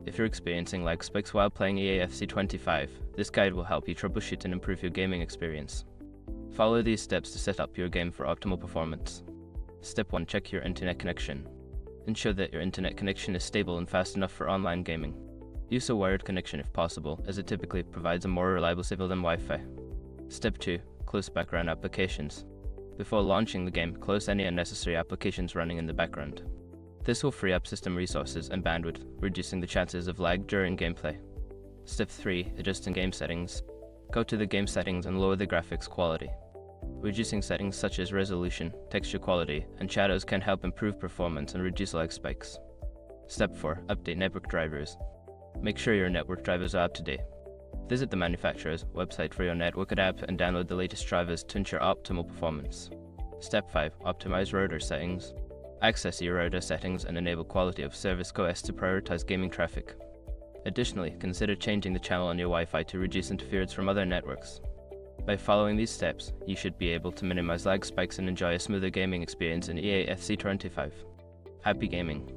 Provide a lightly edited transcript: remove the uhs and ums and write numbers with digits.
If you're experiencing lag spikes while playing EAFC 25, this guide will help you troubleshoot and improve your gaming experience. Follow these steps to set up your game for optimal performance. Step 1. Check your internet connection. Ensure that your internet connection is stable and fast enough for online gaming. Use a wired connection if possible, as it typically provides a more reliable signal than Wi-Fi. Step 2. Close background applications. Before launching the game, close any unnecessary applications running in the background. This will free up system resources and bandwidth, reducing the chances of lag during gameplay. Step 3. Adjust in-game settings. Go to the game settings and lower the graphics quality. Reducing settings such as resolution, texture quality, and shadows can help improve performance and reduce lag spikes. Step 4. Update network drivers. Make sure your network drivers are up to date. Visit the manufacturer's website for your network app and download the latest drivers to ensure optimal performance. Step 5. Optimize router settings. Access your router settings and enable quality of service QoS to prioritize gaming traffic. Additionally, consider changing the channel on your Wi-Fi to reduce interference from other networks. By following these steps, you should be able to minimize lag spikes and enjoy a smoother gaming experience in EAFC 25. Happy gaming!